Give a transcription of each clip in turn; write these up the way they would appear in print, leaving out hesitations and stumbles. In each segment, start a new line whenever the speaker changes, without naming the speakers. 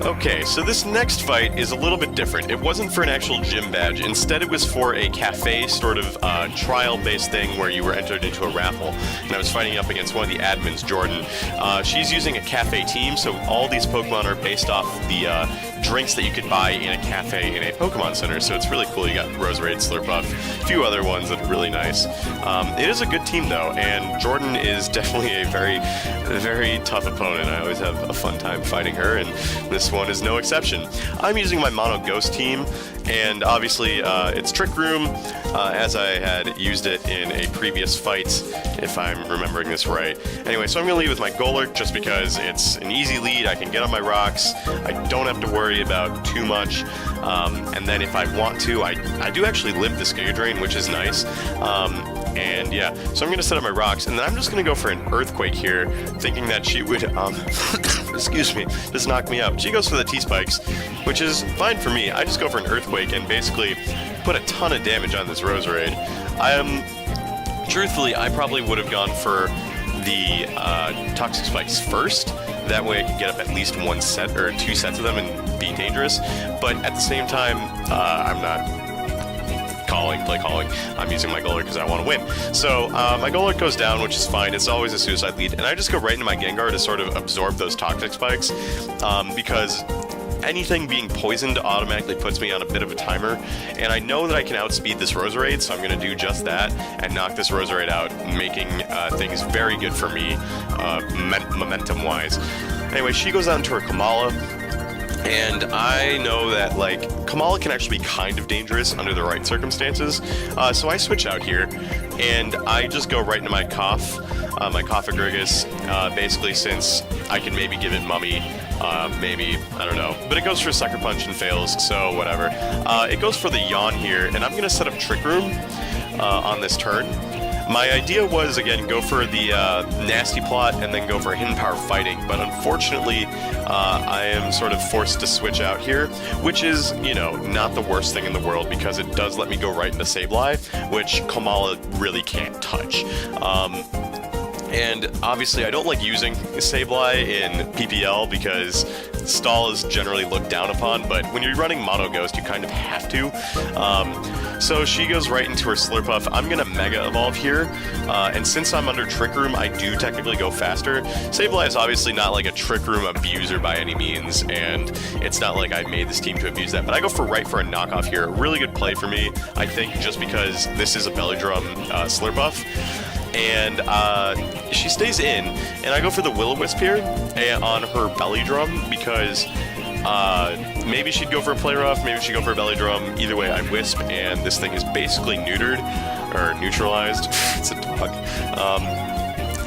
Okay, so this next fight is a little bit different. It wasn't for an actual gym badge. Instead, it was for a cafe sort of trial-based thing where you were entered into a raffle. And I was fighting up against one of the admins, Jordan. She's using a cafe team, so all these Pokemon are based off the drinks that you could buy in a cafe in a Pokemon Center. So it's really cool. You got Roserade, Slurpuff, a few other ones that are really nice. It is a good team, though, and Jordan is definitely a very, very tough opponent. I always have a fun time fighting her, and this one is no exception. I'm using my Mono Ghost team, and obviously it's Trick Room, as I had used it in a previous fight, if I'm remembering this right. Anyway, so I'm going to lead with my Golurk just because it's an easy lead. I can get on my rocks. I don't have to worry about too much. And then if I want to, I do actually live this Giga Drain, which is nice. And yeah, so I'm going to set up my rocks, and then I'm just going to go for an Earthquake here, thinking that she would, excuse me, just knock me out. She goes for the T-Spikes, which is fine for me. I just go for an Earthquake and basically put a ton of damage on this Roserade. Truthfully, I probably would have gone for the Toxic Spikes first. That way I could get up at least one set or two sets of them and be dangerous. But at the same time, I'm not play calling. I'm using my Golurk because I want to win. So my Golurk goes down, which is fine. It's always a suicide lead, and I just go right into my Gengar to sort of absorb those Toxic Spikes because anything being poisoned automatically puts me on a bit of a timer, and I know that I can outspeed this Roserade, so I'm going to do just that and knock this Roserade out, making things very good for me momentum-wise. Anyway, she goes out into her Kamala, and I know that, like, Kamala can actually be kind of dangerous under the right circumstances, so I switch out here, and I just go right into my Cough Agrigus, basically since I can maybe give it Mummy, maybe, I don't know, but it goes for Sucker Punch and fails, so whatever. It goes for the Yawn here, and I'm going to set up Trick Room on this turn. My idea was, again, go for the Nasty Plot and then go for Hidden Power Fighting, but unfortunately, I am sort of forced to switch out here, which is, you know, not the worst thing in the world because it does let me go right into Sableye, which Kamala really can't touch. And obviously, I don't like using Sableye in PPL because Stall is generally looked down upon, but when you're running Mono Ghost, you kind of have to. So she goes right into her Slurpuff. I'm going to Mega Evolve here, and since I'm under Trick Room, I do technically go faster. Sableye is obviously not like a Trick Room abuser by any means, and it's not like I made this team to abuse that, but I go right for a knockoff here. Really good play for me, I think, just because this is a Belly Drum Slurpuff. And she stays in, and I go for the Will-O-Wisp here on her Belly Drum because maybe she'd go for a Play Rough, maybe she'd go for a Belly Drum. Either way, I Wisp, and this thing is basically neutered, or neutralized. It's a dog.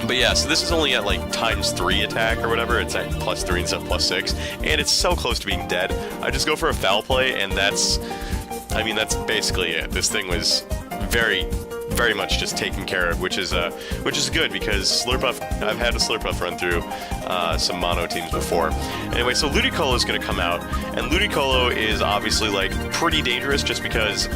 But yeah, so this is only at like ×3 attack or whatever. It's at +3 instead of +6, and it's so close to being dead. I just go for a Foul Play, and that's basically it. This thing was very much just taken care of, which is good because Slurpuff, I've had a Slurpuff run through some mono teams before. Anyway, so Ludicolo is going to come out, and Ludicolo is obviously like pretty dangerous just because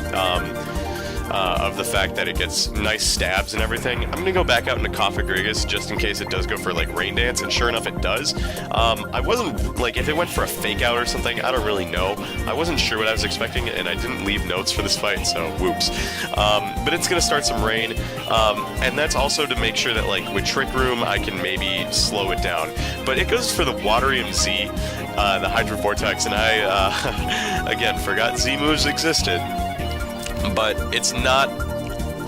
of the fact that it gets nice stabs and everything. I'm going to go back out into Cough-Agrigus just in case it does go for like Rain Dance, and sure enough it does. I wasn't, like, if it went for a Fake Out or something, I don't really know. I wasn't sure what I was expecting, and I didn't leave notes for this fight, so whoops. But it's going to start some rain, and that's also to make sure that, like, with Trick Room, I can maybe slow it down. But it goes for the Waterium Z, the Hydro Vortex, and I, again, forgot Z moves existed. But it's not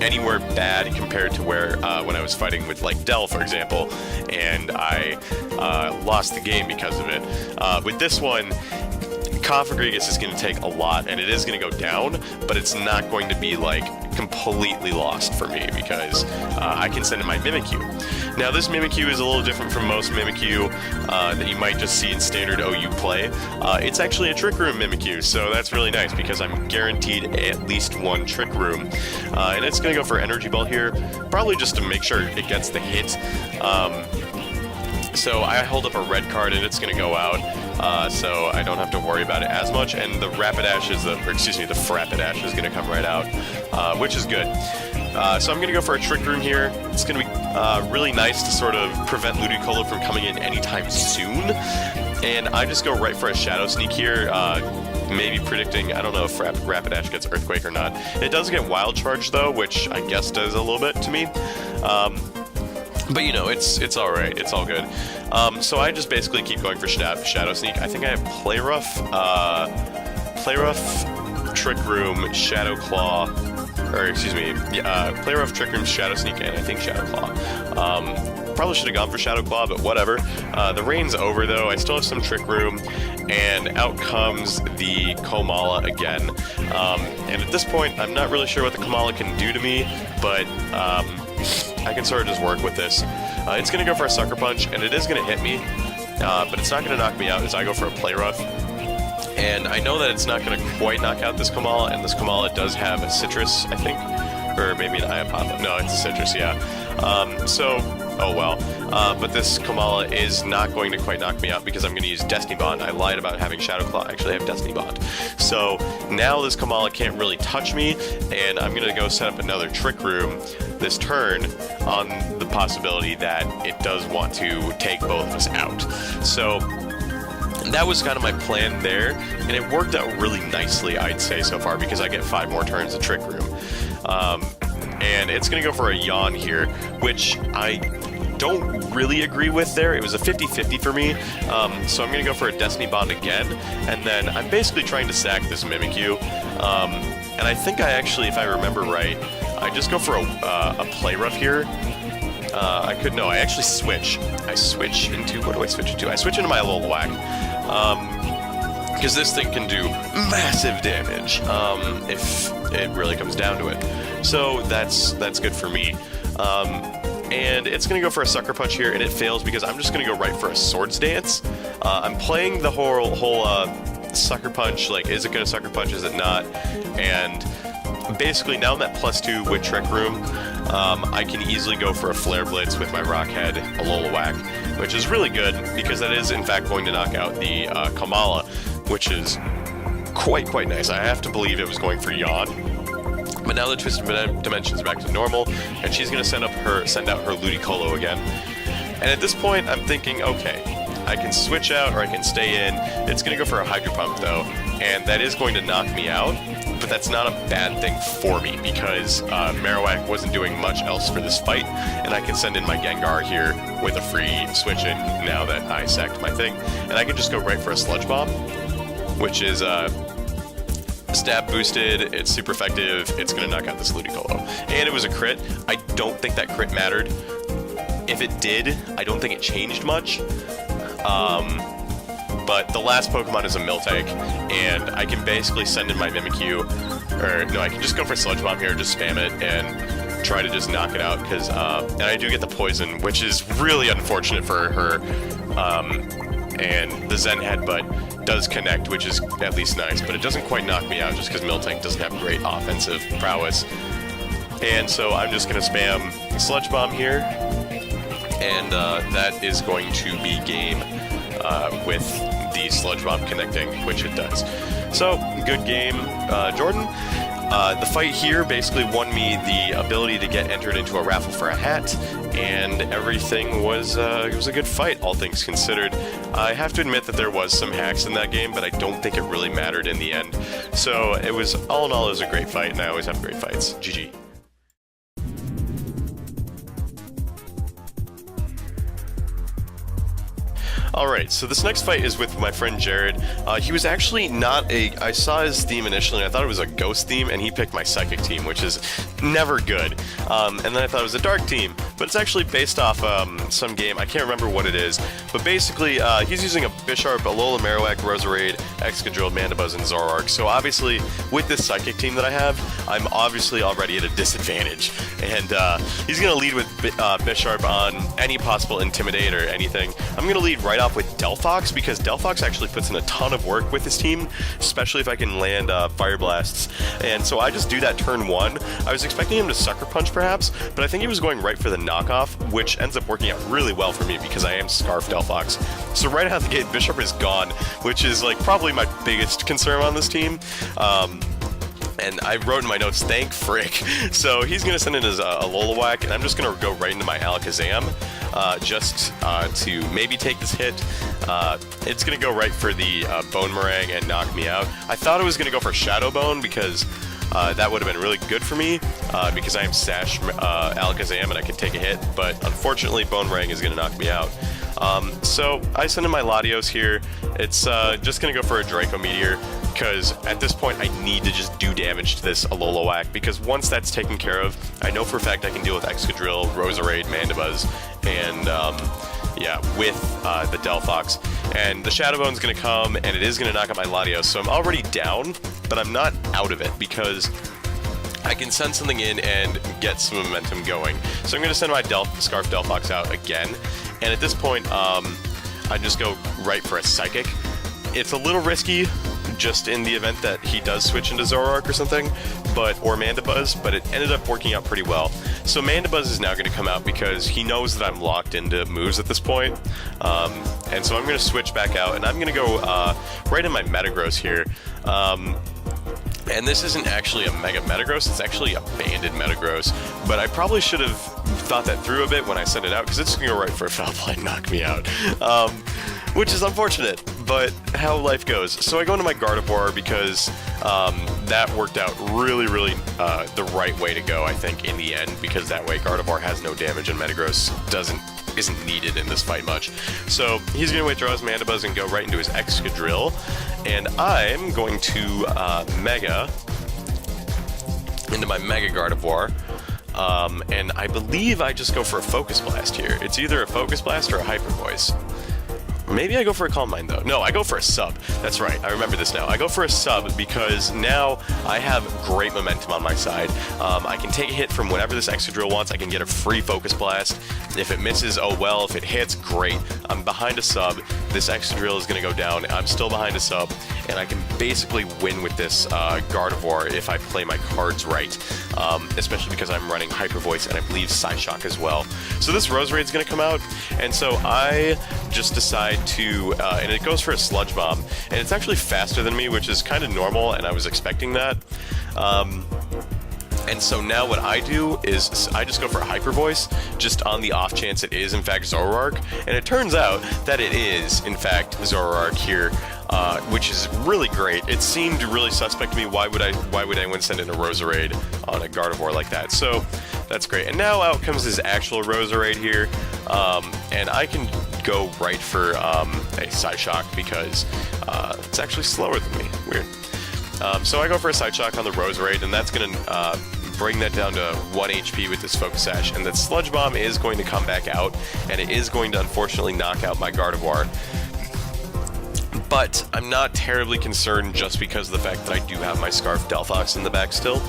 anywhere bad compared to where when I was fighting with like Dell, for example, and I lost the game because of it. With this one, Cough-Agrigus is going to take a lot, and it is going to go down, but it's not going to be like completely lost for me because I can send in my Mimikyu. Now this Mimikyu is a little different from most Mimikyu that you might just see in standard OU play. It's actually a Trick Room Mimikyu, so that's really nice because I'm guaranteed at least one Trick Room. And it's going to go for Energy Ball here, probably just to make sure it gets the hit. So I hold up a red card and it's going to go out, so I don't have to worry about it as much. And the Rapidash is the Frappidash is going to come right out, which is good. So I'm going to go for a Trick Room here. It's going to be really nice to sort of prevent Ludicolo from coming in anytime soon. And I just go right for a Shadow Sneak here, maybe predicting, I don't know if Rapidash gets Earthquake or not. It does get Wild Charge though, which I guess does a little bit to me. But you know, it's alright, it's all good. So I just basically keep going for Shadow Sneak. I think I have Play Rough, Trick Room, Shadow Claw, or excuse me, Play Rough, Trick Room, Shadow Sneak, and I think Shadow Claw. Probably should have gone for Shadow Claw, but whatever. The rain's over though, I still have some Trick Room, and out comes the Komala again. And at this point, I'm not really sure what the Komala can do to me, but I can sort of just work with this. It's going to go for a Sucker Punch, and it is going to hit me, but it's not going to knock me out as I go for a Play Rough. And I know that it's not going to quite knock out this Komala, and this Komala does have a Citrus, I think, or maybe an Iapapa. No, it's a Citrus, yeah. Oh well. But this Komala is not going to quite knock me out because I'm going to use Destiny Bond. I lied about having Shadow Claw. Actually, I have Destiny Bond. So now this Komala can't really touch me, and I'm going to go set up another Trick Room this turn on the possibility that it does want to take both of us out. So that was kind of my plan there, and it worked out really nicely, I'd say, so far, because I get 5 more turns of Trick Room. And it's going to go for a Yawn here, which I don't really agree with there. It was a 50-50 for me, so I'm going to go for a Destiny Bond again, and then I'm basically trying to sack this Mimikyu. And I think I actually, if I remember right, I just go for a Play Rough here. I actually switch. I switch into, what do I switch into? I switch into my Alolan because this thing can do massive damage if it really comes down to it. So that's good for me. And it's going to go for a Sucker Punch here, and it fails because I'm just going to go right for a Swords Dance. I'm playing the whole Sucker Punch, like, is it going to Sucker Punch, is it not? And basically, now I'm at +2 with Trick Room, I can easily go for a Flare Blitz with my Rockhead, a Alolan, which is really good, because that is, in fact, going to knock out the Komala, which is quite nice. I have to believe it was going for Yawn. But now the Twisted Dimension's back to normal, and she's going to send out her Ludicolo again. And at this point, I'm thinking, okay, I can switch out or I can stay in. It's going to go for a Hydro Pump, though, and that is going to knock me out. But that's not a bad thing for me, because Marowak wasn't doing much else for this fight, and I can send in my Gengar here with a free switch-in now that I sacked my thing. And I can just go right for a Sludge Bomb, which is stab boosted, it's super effective, it's going to knock out this Ludicolo. And it was a crit. I don't think that crit mattered. If it did, I don't think it changed much. But the last Pokemon is a Miltank, and I can basically send in my Mimikyu, or no, I can just go for Sludge Bomb here, just spam it, and try to just knock it out, because, and I do get the Poison, which is really unfortunate for her, and the Zen Headbutt does connect, which is at least nice, but it doesn't quite knock me out, just because Miltank doesn't have great offensive prowess. And so I'm just going to spam Sludge Bomb here, and that is going to be game with the Sludge Bomb connecting, which it does. So, good game, Jordan. The fight here basically won me the ability to get entered into a raffle for a hat, and everything was, it was a good fight, all things considered. I have to admit that there was some hacks in that game, but I don't think it really mattered in the end. So, it was, all in all, it was a great fight, and I always have great fights. GG. Alright, so this next fight is with my friend Jared. He was actually not I saw his theme initially, and I thought it was a ghost theme, and he picked my psychic team, which is never good. And then I thought it was a dark team, but it's actually based off some game, I can't remember what it is, but basically, he's using a Bisharp, Alola, Marowak, Roserade, Excadrill, Mandibuzz, and Zoroark. So obviously, with this psychic team that I have, I'm obviously already at a disadvantage. And he's going to lead with Bisharp on any possible Intimidate or anything. I'm going to lead right off with Delphox, because Delphox actually puts in a ton of work with his team, especially if I can land Fire Blasts. And so I just do that turn 1. I was expecting him to Sucker Punch perhaps, but I think he was going right for the knockoff, which ends up working out really well for me because I am Scarf Delphox. So right out of the gate, Bisharp is gone, which is like probably my biggest concern on this team. And I wrote in my notes, thank frick. So he's going to send in his Alola, and I'm just going to go right into my Alakazam, just to maybe take this hit. It's going to go right for the Bone Meringue and knock me out. I thought it was going to go for Shadow Bone because that would have been really good for me, because I am Sash Alakazam and I can take a hit, but unfortunately Bone Meringue is going to knock me out. So I send in my Latios here. It's just going to go for a Draco Meteor, because at this point I need to just do damage to this Alola, because once that's taken care of, I know for a fact I can deal with Excadrill, Roserade, Mandibuzz, and yeah, with the Delphox. And the Shadow Bone's going to come, and it is going to knock out my Latios, so I'm already down, but I'm not out of it, because I can send something in and get some momentum going. So I'm going to send my Scarf Delphox out again, and at this point, I just go right for a Psychic. It's a little risky, just in the event that he does switch into Zoroark or something, or Mandibuzz, but it ended up working out pretty well. So Mandibuzz is now going to come out because he knows that I'm locked into moves at this point. And so I'm going to switch back out, and I'm going to go right in my Metagross here. And this isn't actually a Mega Metagross, it's actually a Banded Metagross, but I probably should have thought that through a bit when I sent it out, because it's going to go right for a Foul Play and knock me out. Which is unfortunate, but how life goes. So I go into my Gardevoir because that worked out really, really the right way to go, I think, in the end, because that way Gardevoir has no damage and Metagross isn't needed in this fight much. So he's going to withdraw his Mandibuzz and go right into his Excadrill, and I'm going to Mega into my Mega Gardevoir. And I believe I just go for a Focus Blast here. It's either a Focus Blast or a Hyper Voice. Maybe I go for a Calm Mind, though. No, I go for a Sub. That's right, I remember this now. I go for a Sub because now I have great momentum on my side. I can take a hit from whatever this Excadrill wants. I can get a free Focus Blast. If it misses, oh well. If it hits, great. I'm behind a Sub. This Excadrill is going to go down. I'm still behind a Sub, and I can basically win with this Gardevoir if I play my cards right, especially because I'm running Hyper Voice and I believe Psyshock as well. So this Roserade's going to come out, and so I just decide to, and it goes for a Sludge Bomb, and it's actually faster than me, which is kind of normal, and I was expecting that. And so now what I do is I just go for a Hyper Voice, just on the off chance it is in fact Zoroark, and it turns out that it is in fact Zoroark here, which is really great. It seemed really suspect to me. Why would I want to send in a Roserade on a Gardevoir like that? So that's great. And now out comes his actual Roserade here, and I can go right for a Psyshock because it's actually slower than me. Weird. So I go for a Psyshock on the Roserade, and that's going to bring that down to 1 HP with this Focus Sash, and that Sludge Bomb is going to come back out, and it is going to unfortunately knock out my Gardevoir. But I'm not terribly concerned just because of the fact that I do have my Scarf Delphox in the back still,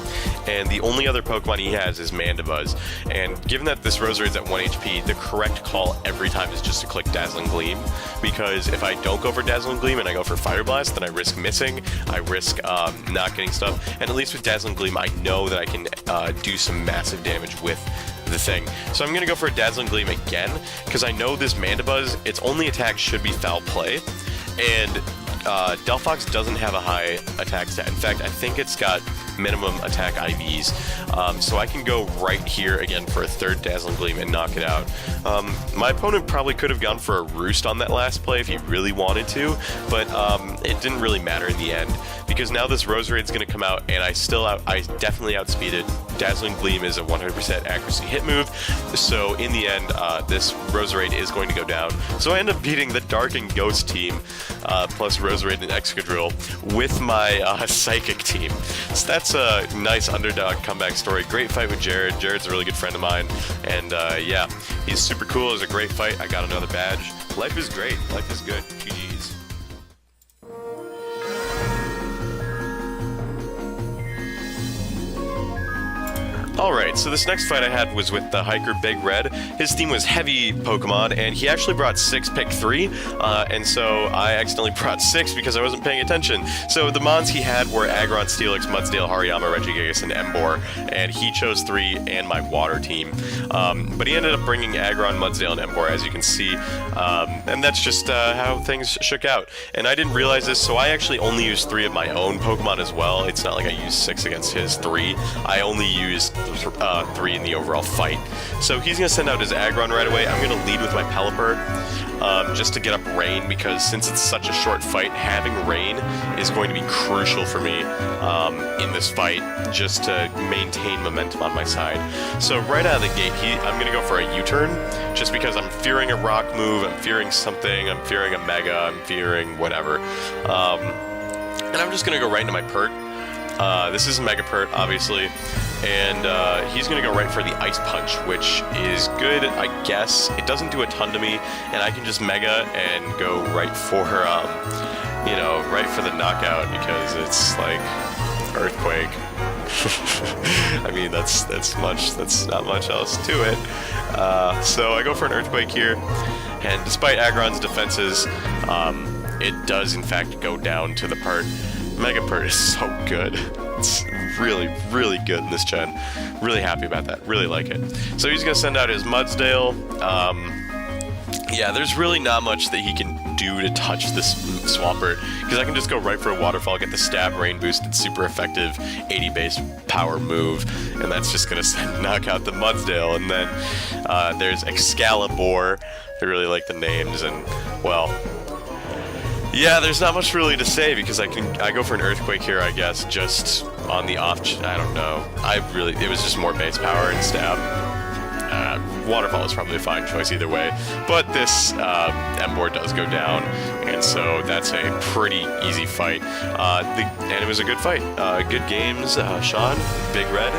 and the only other Pokemon he has is Mandibuzz. And given that this Roserade's at 1 HP, the correct call every time is just to click Dazzling Gleam, because if I don't go for Dazzling Gleam and I go for Fire Blast, then I risk missing, I risk not getting stuff, and at least with Dazzling Gleam I know that I can do some massive damage with the thing. So I'm going to go for a Dazzling Gleam again, because I know this Mandibuzz, its only attack should be Foul Play, and Delphox doesn't have a high attack stat. In fact, I think it's got minimum attack IVs, so I can go right here again for a third Dazzling Gleam and knock it out. My opponent probably could have gone for a Roost on that last play if he really wanted to, but it didn't really matter in the end, because now this Roserade's going to come out, and I definitely outspeeded. Dazzling Gleam is a 100% accuracy hit move, so in the end, this Roserade is going to go down. So I end up beating the Dark and Ghost team, plus Roserade and Excadrill, with my Psychic team. So that's a nice underdog comeback story. Great fight with Jared. Jared's a really good friend of mine, and yeah, he's super cool. It was a great fight. I got another badge. Life is great. Life is good. GG's. Alright, so this next fight I had was with the Hiker Big Red. His theme was heavy Pokemon, and he actually brought 6, pick 3, and so I accidentally brought 6 because I wasn't paying attention. So the mons he had were Aggron, Steelix, Mudsdale, Hariyama, Regigigas, and Emboar, and he chose 3 and my water team. But he ended up bringing Aggron, Mudsdale, and Emboar, as you can see, and that's just how things shook out. And I didn't realize this, so I actually only used 3 of my own Pokemon as well. It's not like I used 6 against his 3. I only used 3 in the overall fight. So he's going to send out his Aggron right away. I'm going to lead with my Pelipper just to get up Rain, because since it's such a short fight, having Rain is going to be crucial for me in this fight, just to maintain momentum on my side. So right out of the gate, I'm going to go for a U-turn, just because I'm fearing a rock move, I'm fearing something, I'm fearing a Mega, I'm fearing whatever. And I'm just going to go right into my Pert. This is a Mega Pert, obviously, and he's going to go right for the Ice Punch, which is good, I guess. It doesn't do a ton to me, and I can just Mega and go right for, you know, right for the knockout, because it's like Earthquake. I mean, that's not much else to it. So I go for an Earthquake here, and despite Aggron's defenses, it does in fact go down to the Pert. Mega Pert is so good. It's really, really good in this gen. Really happy about that. Really like it. So he's going to send out his Mudsdale. Yeah, there's really not much that he can do to touch this Swampert, because I can just go right for a Waterfall, get the Stab Rain boosted, super effective 80 base power move, and that's just going to knock out the Mudsdale. And then there's Excalibur. I really like the names, and, well, yeah, there's not much really to say, because I go for an Earthquake here, I guess, just on the off. I don't know. It was just more base power and Stab. Waterfall is probably a fine choice either way, but this Emboar does go down, and so that's a pretty easy fight. And it was a good fight. Good games, Sean, Big Red,